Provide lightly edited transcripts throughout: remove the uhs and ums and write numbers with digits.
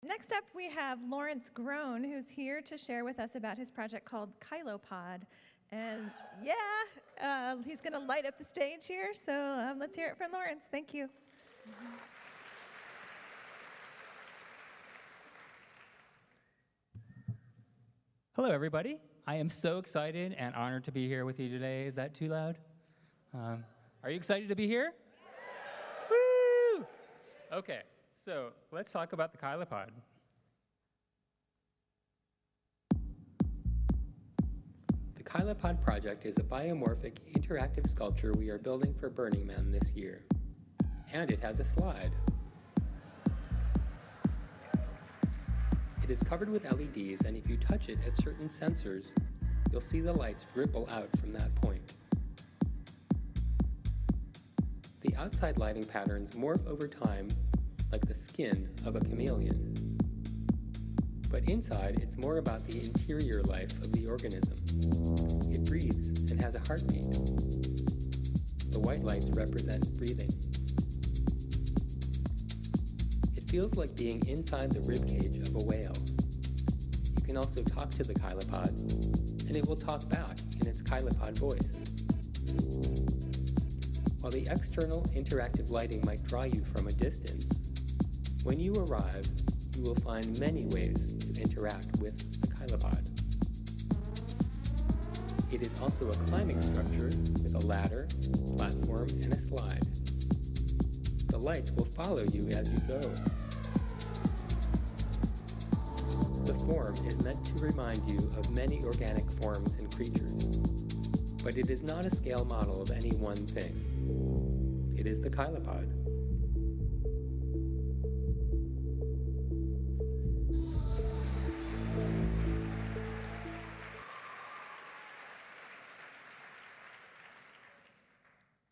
Next up, we have Lawrence Groan, who's here to share with us about his project called Chilopod. And he's going to light up the stage here, so let's hear it from Lawrence. Thank you. Hello, everybody. I am so excited and honored to be here with you today. Is that too loud? Are you excited to be here? Woo! Okay, so let's talk about the Chilopod. The Chilopod project is a biomorphic interactive sculpture we are building for Burning Man this year. And it has a slide. It is covered with LEDs, and if you touch it at certain sensors, you'll see the lights ripple out from that point. The outside lighting patterns morph over time like the skin of a chameleon. But inside, it's more about the interior life of the organism. It breathes and has a heartbeat. The white lights represent breathing. It feels like being inside the ribcage of a whale. You can also talk to the Chilopod, and it will talk back in its Chilopod voice. While the external interactive lighting might draw you from a distance, when you arrive, you will find many ways to interact with the Chilopod. It is also a climbing structure with a ladder, platform, and a slide. The lights will follow you as you go. The form is meant to remind you of many organic forms and creatures, but it is not a scale model of any one thing. It is the Chilopod.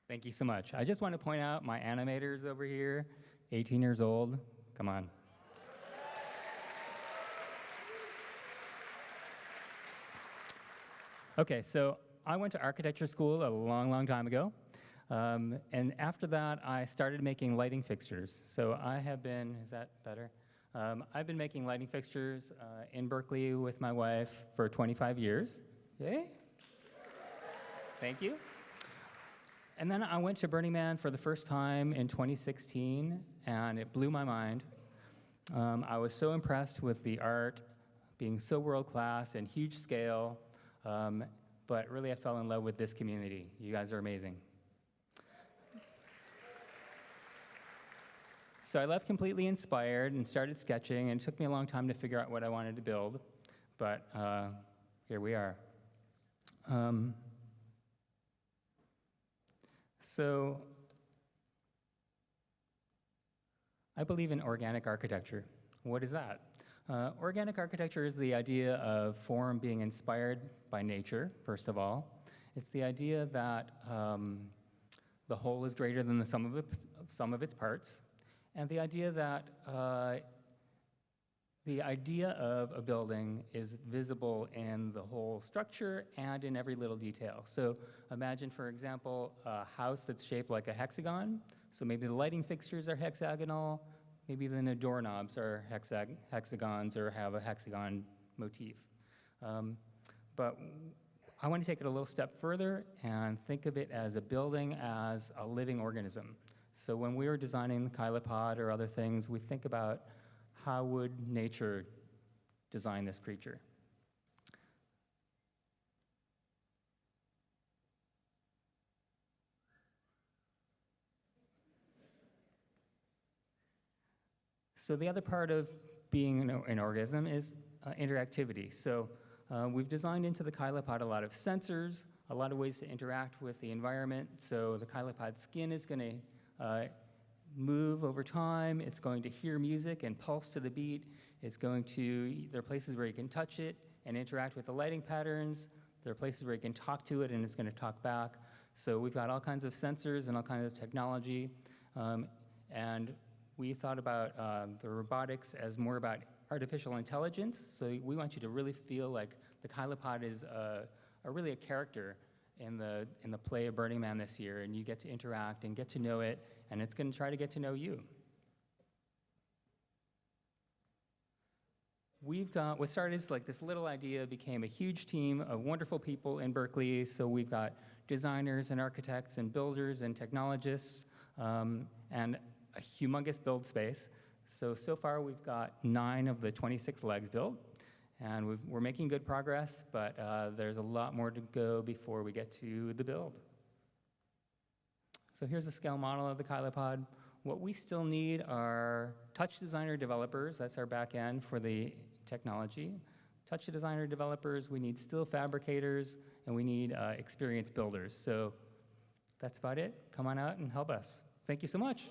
Thank you so much. I just want to point out my animators over here, 18 years old. Come on. Okay, so I went to architecture school a long, long time ago. And after that, I started making lighting fixtures. So I have been, is that better? I've been making lighting fixtures in Berkeley with my wife for 25 years. Yay. Thank you. And then I went to Burning Man for the first time in 2016, and it blew my mind. I was so impressed with the art being so world-class and huge scale, but really I fell in love with this community. You guys are amazing. So I left completely inspired and started sketching, and it took me a long time to figure out what I wanted to build, but here we are. So I believe in organic architecture. What is that? Organic architecture is the idea of form being inspired by nature, first of all. It's the idea that the whole is greater than the sum of its parts, and the idea that the idea of a building is visible in the whole structure and in every little detail. So imagine, for example, a house that's shaped like a hexagon. So maybe the lighting fixtures are hexagonal, maybe then the doorknobs are hexagons or have a hexagon motif. But I want to take it a little step further and think of it as a building as a living organism. So when we were designing the Chilopod or other things, we think about how would nature design this creature? So the other part of being an organism is interactivity. So we've designed into the Chilopod a lot of sensors, a lot of ways to interact with the environment. So the Chilopod skin is going to move over time. It's going to hear music and pulse to the beat. It's going to, there are places where you can touch it and interact with the lighting patterns. There are places where you can talk to it and it's going to talk back. So we've got all kinds of sensors and all kinds of technology. And we thought about the robotics as more about artificial intelligence. So we want you to really feel like the Chilopod is really a character in the play of Burning Man this year, and you get to interact and get to know it, and it's going to try to get to know you. what started as like this little idea became a huge team of wonderful people in Berkeley. So we've got designers and architects and builders and technologists and a humongous build space. So far we've got 9 of the 26 legs built, and we're making good progress, but there's a lot more to go before we get to the build. So here's a scale model of the Chilopod. What we still need are touch designer developers. That's our back end for the technology. Touch designer developers, we need steel fabricators, and we need experienced builders. So that's about it. Come on out and help us. Thank you so much.